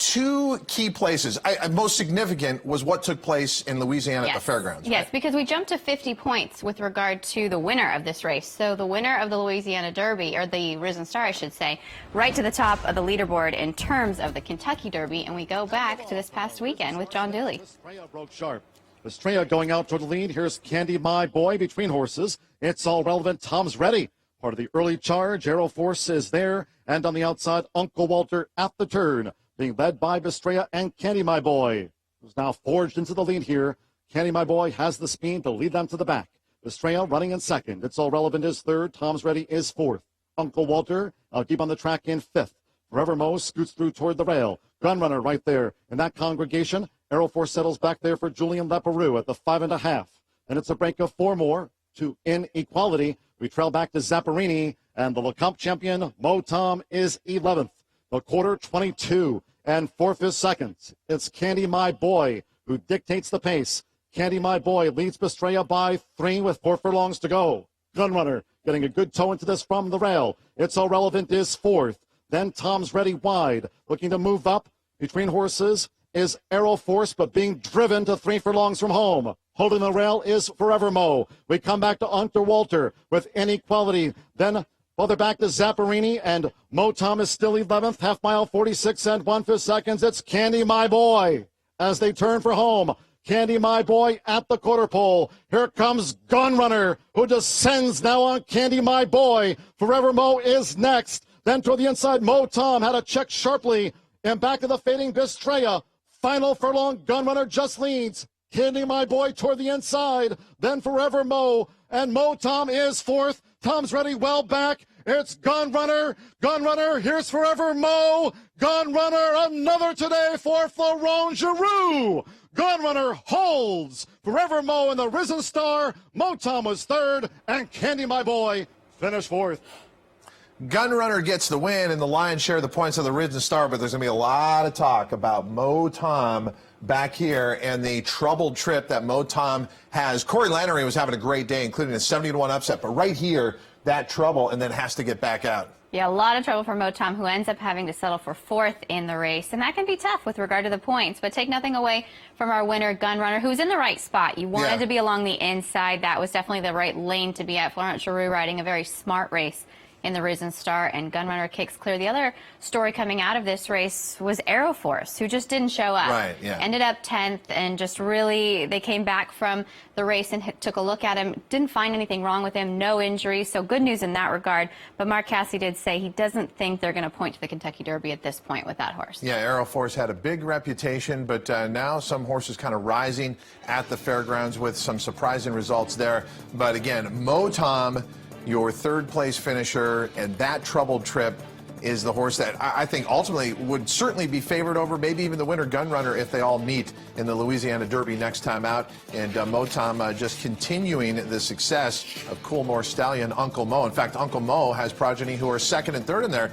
two key places. Most significant was what took place in Louisiana at the fairgrounds. Yes, right? because we jumped to 50 points with regard to the winner of this race. So the winner of the Louisiana Derby, or the Risen Star, I should say, right to the top of the leaderboard in terms of the Kentucky Derby. And we go back to this past weekend with John Dooley. Estrella broke sharp. Estrella going out toward the lead. Here's Candy My Boy between horses. It's all relevant. Tom's ready. Part of the early charge. Aero Force is there. And on the outside, Uncle Walter at the turn, being led by Estrella and Candy My Boy, who's now forged into the lead here. Candy My Boy has the speed to lead them to the back. Estrella running in second. It's all relevant is third. Tom's ready is fourth. Uncle Walter deep on the track in fifth. Forever Mo scoots through toward the rail. Gunrunner right there in that congregation. Aero Force settles back there for Julian Leperoux at the 5.5. And it's a break of 4 more to inequality. We trail back to Zapparini, and the Lecomte champion, Mo Tom, is 11th. The quarter, 22 and 4/5 seconds. It's Candy My Boy who dictates the pace. Candy My Boy leads Estrella by 3 with 4 furlongs to go. Gunrunner getting a good toe into this from the rail. It's all relevant is 4th. Then Tom's Ready wide, looking to move up between horses is Aero Force, but being driven to 3 furlongs from home. Holding the rail is Forever Mo. We come back to Uncle Walter with inequality. Then further back to Zapparini, and Mo Tom is still 11th, half mile, 46 and 1/5 seconds. It's Candy My Boy as they turn for home. Candy My Boy at the quarter pole. Here comes Gunrunner, who descends now on Candy My Boy. Forever Mo is next. Then toward the inside, Mo Tom had to check sharply. And back of the fading Estrella. Final furlong, Gunrunner just leads. Candy My Boy toward the inside. Then Forever Mo. And Mo Tom is 4th. Tom's Ready well back. It's Gunrunner. Gunrunner. Here's Forever Mo. Gunrunner. Another today for Florent Giroux. Gunrunner holds. Forever Mo and the Risen Star. Mo Tom was 3rd. And Candy My Boy finished 4th. Gunrunner gets the win and the lion's share of the points of the Risen Star, but there's going to be a lot of talk about Mo Tom back here and the troubled trip that Mo Tom has. Corey Lannery was having a great day, including a 70-1 upset, but right here, that trouble, and then has to get back out. Yeah, a lot of trouble for Mo Tom, who ends up having to settle for 4th in the race. And that can be tough with regard to the points. But take nothing away from our winner, Gunrunner, who's in the right spot. You wanted to be along the inside. That was definitely the right lane to be at. Florent Giroux riding a very smart race in the Risen Star, and Gunrunner kicks clear. The other story coming out of this race was Aero Force, who just didn't show up. Right, yeah. Ended up 10th, and just really, they came back from the race and took a look at him. Didn't find anything wrong with him, no injuries, so good news in that regard. But Mark Casse did say he doesn't think they're going to point to the Kentucky Derby at this point with that horse. Yeah, Aero Force had a big reputation, but now some horses kind of rising at the fairgrounds with some surprising results there. But again, Mo Tom, your 3rd place finisher, and that troubled trip is the horse that I think ultimately would certainly be favored over maybe even the winner, Gunrunner, if they all meet in the Louisiana Derby next time out. And Mo Tom just continuing the success of Cool North Stallion, Uncle Mo. In fact, Uncle Mo has progeny who are 2nd and 3rd in there.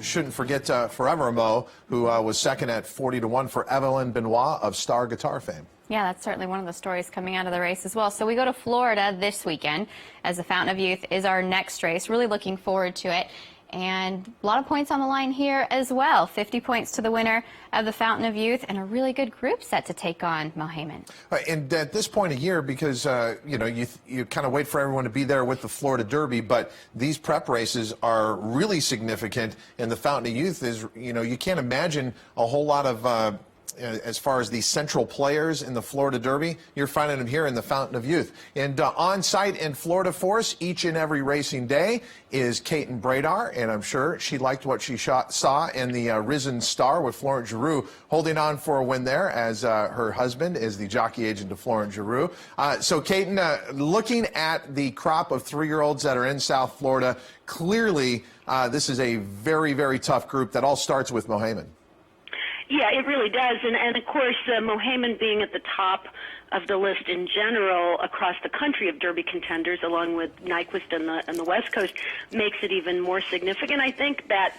Shouldn't forget Forever Mo, who was 2nd at 40-1 for Evelyn Benoit of Star Guitar fame. Yeah, that's certainly one of the stories coming out of the race as well. So we go to Florida this weekend as the Fountain of Youth is our next race. Really looking forward to it. And a lot of points on the line here as well. 50 points to the winner of the Fountain of Youth, and a really good group set to take on Mohaymen. And at this point of year, because you kind of wait for everyone to be there with the Florida Derby, but these prep races are really significant. And the Fountain of Youth is, you can't imagine a whole lot of as far as the central players in the Florida Derby, you're finding them here in the Fountain of Youth. And on site in Florida for us each and every racing day is Kaiten Bradar, and I'm sure she liked what she saw in the Risen Star with Florent Giroux holding on for a win there, as her husband is the jockey agent of Florent Giroux. So Kaiten, looking at the crop of 3-year-olds that are in South Florida, clearly this is a very, very tough group that all starts with Mohaymen. Yeah, it really does. And of course, Mohaymen being at the top of the list in general across the country of Derby contenders, along with Nyquist and the West Coast, makes it even more significant. I think that,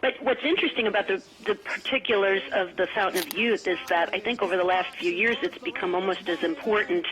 but what's interesting about the particulars of the Fountain of Youth is that I think over the last few years it's become almost as important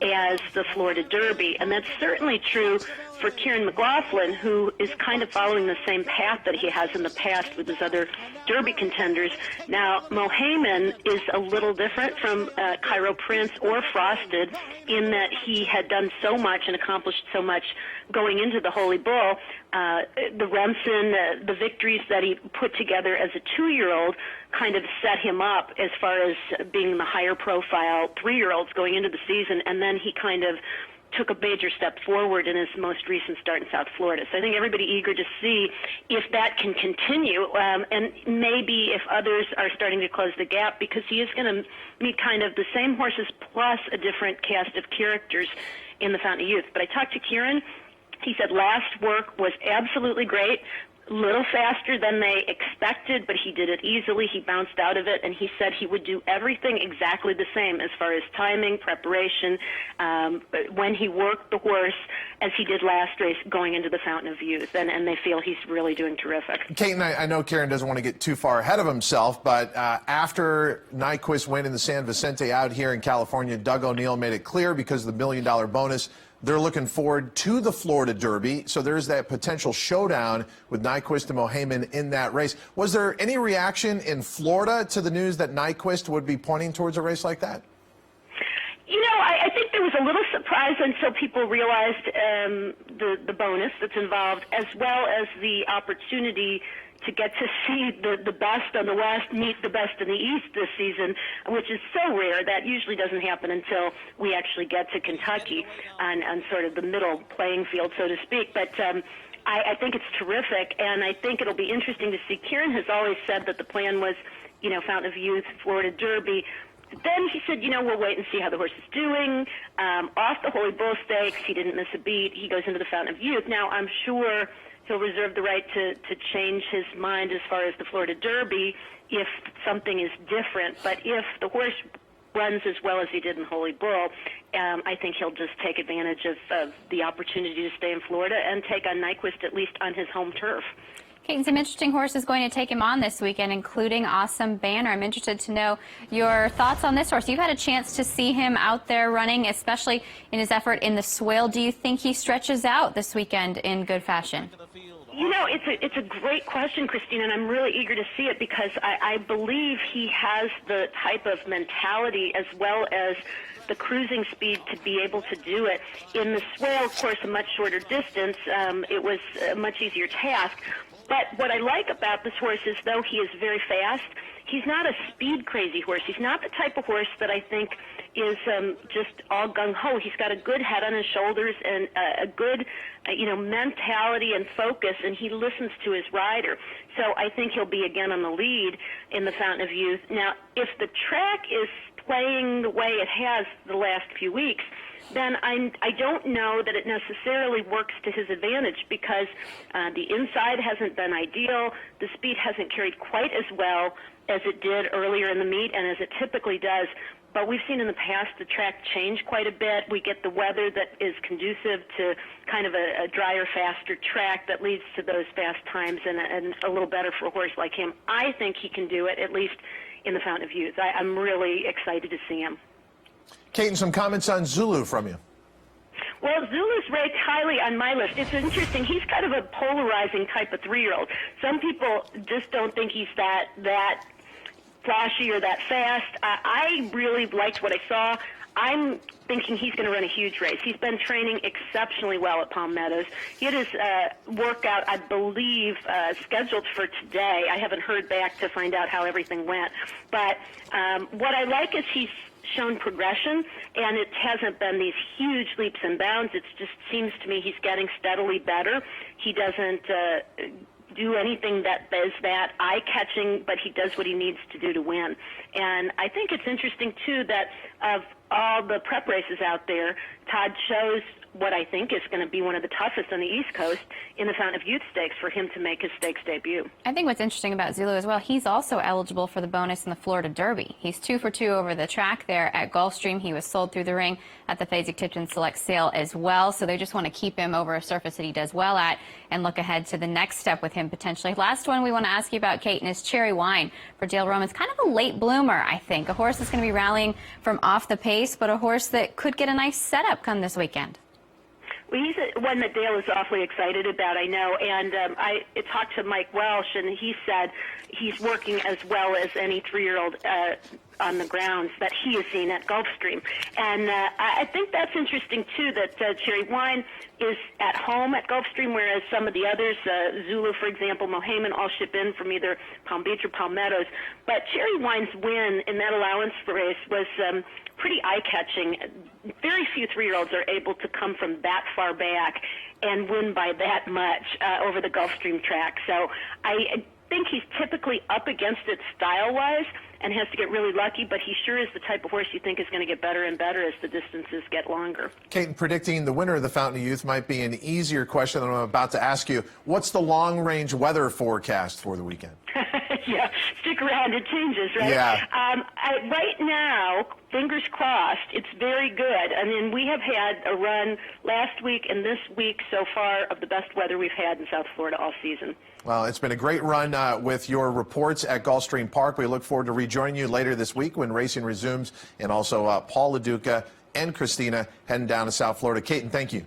as the Florida Derby, and that's certainly true for Kieran McLaughlin, who is kind of following the same path that he has in the past with his other Derby contenders. Now Now, Mohaymen is a little different from Cairo Prince or Frosted in that he had done so much and accomplished so much going into the Holy Bull. The Remsen, the victories that he put together as a 2-year-old kind of set him up as far as being the higher profile 3-year-olds going into the season, and then he kind of took a major step forward in his most recent start in South Florida. So I think everybody eager to see if that can continue, and maybe if others are starting to close the gap, because he is going to meet kind of the same horses plus a different cast of characters in the Fountain of Youth. But I talked to Kieran. He said last work was absolutely great. Little faster than they expected, but he did it easily. He bounced out of it, and he said he would do everything exactly the same as far as timing, preparation, when he worked the horse as he did last race going into the Fountain of Youth, and they feel he's really doing terrific. Kate, and I know Kieran doesn't want to get too far ahead of himself, but after Nyquist went in the San Vicente out here in California, Doug O'Neill made it clear because of the $1 million bonus, they're looking forward to the Florida Derby, so there's that potential showdown with Nyquist and Mohaymen in that race. Was there any reaction in Florida to the news that Nyquist would be pointing towards a race like that? You know, I think there was a little surprise until people realized the bonus that's involved, as well as the opportunity to get to see the best on the West meet the best in the East this season, which is so rare. That usually doesn't happen until we actually get to Kentucky on sort of the middle playing field, so to speak. But I think it's terrific, and I think it'll be interesting to see. Kieran has always said that the plan was, you know, Fountain of Youth, Florida Derby. Then he said, you know, we'll wait and see how the horse is doing. Off the Holy Bull Stakes, he didn't miss a beat. He goes into the Fountain of Youth. Now, I'm sure he'll reserve the right to change his mind as far as the Florida Derby if something is different. But if the horse runs as well as he did in Holy Bull, I think he'll just take advantage of the opportunity to stay in Florida and take on Nyquist, at least on his home turf. Kate, some interesting horses going to take him on this weekend, including Awesome Banner. I'm interested to know your thoughts on this horse. You've had a chance to see him out there running, especially in his effort in the Swale. Do you think he stretches out this weekend in good fashion? You know, it's a great question, Christina, and I'm really eager to see it because I believe he has the type of mentality as well as the cruising speed to be able to do it. In the Swale, of course, a much shorter distance, it was a much easier task. But what I like about this horse is, though he is very fast, he's not a speed-crazy horse. He's not the type of horse that I think is just all gung-ho. He's got a good head on his shoulders and a good, mentality and focus, and he listens to his rider. So I think he'll be again on the lead in the Fountain of Youth. Now, if the track is playing the way it has the last few weeks, then I don't know that it necessarily works to his advantage because the inside hasn't been ideal. The speed hasn't carried quite as well as it did earlier in the meet and as it typically does. But we've seen in the past the track change quite a bit. We get the weather that is conducive to kind of a drier, faster track that leads to those fast times and a little better for a horse like him. I think he can do it, at least in the Fountain of Youth. I'm really excited to see him. Kate, some comments on Zulu from you. Well, Zulu's ranked highly on my list. It's interesting. He's kind of a polarizing type of 3-year-old. Some people just don't think he's that flashy or that fast. I really liked what I saw. I'm thinking he's going to run a huge race. He's been training exceptionally well at Palm Meadows. He had his workout, I believe, scheduled for today. I haven't heard back to find out how everything went. But what I like is he's shown progression, and it hasn't been these huge leaps and bounds. It just seems to me he's getting steadily better. He doesn't do anything that is that eye-catching, but he does what he needs to do to win. And I think it's interesting, too, that of all the prep races out there, Todd chose what I think is going to be one of the toughest on the East Coast in the Fountain of Youth Stakes for him to make his stakes debut. I think what's interesting about Zulu as well, he's also eligible for the bonus in the Florida Derby. He's 2 for 2 over the track there at Gulfstream. He was sold through the ring at the Fasig-Tipton Select Sale as well, so they just want to keep him over a surface that he does well at and look ahead to the next step with him potentially. Last one we want to ask you about, Kate, is Cherry Wine for Dale Romans. Kind of a late bloomer, I think. A horse that's going to be rallying from off the pace, but a horse that could get a nice setup come this weekend. Well, he's one that Dale is awfully excited about, I know. And I talked to Mike Welsh, and he said he's working as well as any 3-year-old on the grounds that he has seen at Gulfstream. And I think that's interesting, too, that Cherry Wine is at home at Gulfstream, whereas some of the others, Zulu, for example, Mohaymen, all ship in from either Palm Beach or Palmettos. But Cherry Wine's win in that allowance race was pretty eye-catching. Very few 3-year-olds are able to come from that far back and win by that much over the Gulfstream track. So I think he's typically up against it style-wise and has to get really lucky, but he sure is the type of horse you think is going to get better and better as the distances get longer. Kate, predicting the winner of the Fountain of Youth might be an easier question than I'm about to ask you. What's the long-range weather forecast for the weekend? Yeah, stick around, it changes, right? Yeah. Right now, fingers crossed, it's very good. I mean, we have had a run last week and this week so far of the best weather we've had in South Florida all season. Well, it's been a great run with your reports at Gulfstream Park. We look forward to rejoining you later this week when racing resumes, and also Paul LaDuca and Christina heading down to South Florida. Kate, and thank you.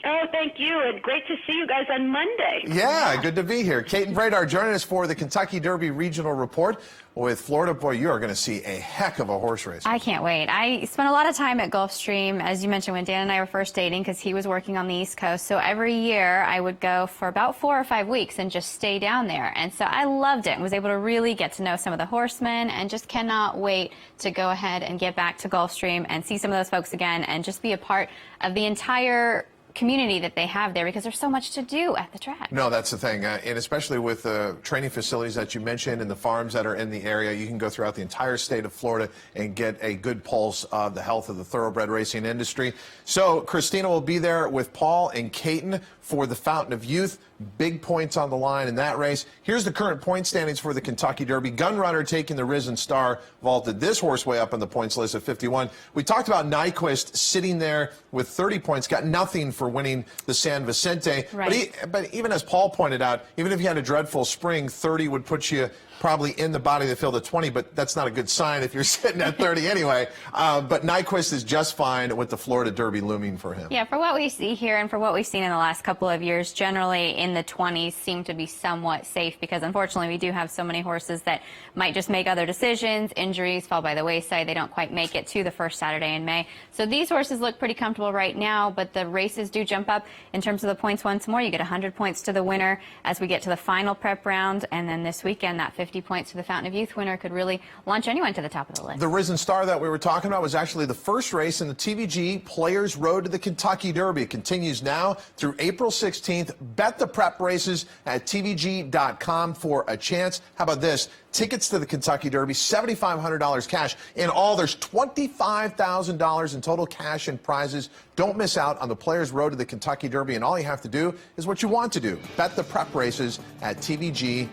Oh, thank you, and great to see you guys on Monday. Yeah, good to be here. Kate and Bradar joining us for the Kentucky Derby Regional Report. With Florida, boy, you are going to see a heck of a horse race. I can't wait. I spent a lot of time at Gulfstream, as you mentioned, when Dan and I were first dating, because he was working on the East Coast. So every year I would go for about 4 or 5 weeks and just stay down there. And so I loved it and was able to really get to know some of the horsemen, and just cannot wait to go ahead and get back to Gulfstream and see some of those folks again and just be a part of the entire community that they have there, because there's so much to do at the track. No, that's the thing. And especially with the training facilities that you mentioned and the farms that are in the area, you can go throughout the entire state of Florida and get a good pulse of the health of the thoroughbred racing industry. So Christina will be there with Paul and Caton for the Fountain of Youth. Big points on the line in that race. Here's the current point standings for the Kentucky Derby. Gunrunner taking the Risen Star, vaulted this horse way up on the points list at 51. We talked about Nyquist sitting there with 30 points, got nothing for winning the San Vicente. Right. But even as Paul pointed out, even if you had a dreadful spring, 30 would put you probably in the body of the field at 20, but that's not a good sign if you're sitting at 30 anyway. But Nyquist is just fine with the Florida Derby looming for him. Yeah, for what we see here and for what we've seen in the last couple of years, generally in the 20s seem to be somewhat safe, because unfortunately we do have so many horses that might just make other decisions, injuries fall by the wayside, they don't quite make it to the first Saturday in May. So these horses look pretty comfortable right now, but the races do jump up in terms of the points once more. You get 100 points to the winner as we get to the final prep round, and then this weekend that 50 points to the Fountain of Youth winner could really launch anyone to the top of the list. The Risen Star that we were talking about was actually the first race in the TVG Players Road to the Kentucky Derby. It continues now through April 16th. Bet the prep races at tvg.com for a chance. How about this? Tickets to the Kentucky Derby, $7,500 cash. In all, there's $25,000 in total cash and prizes. Don't miss out on the Players Road to the Kentucky Derby, and all you have to do is what you want to do. Bet the prep races at tvg.com.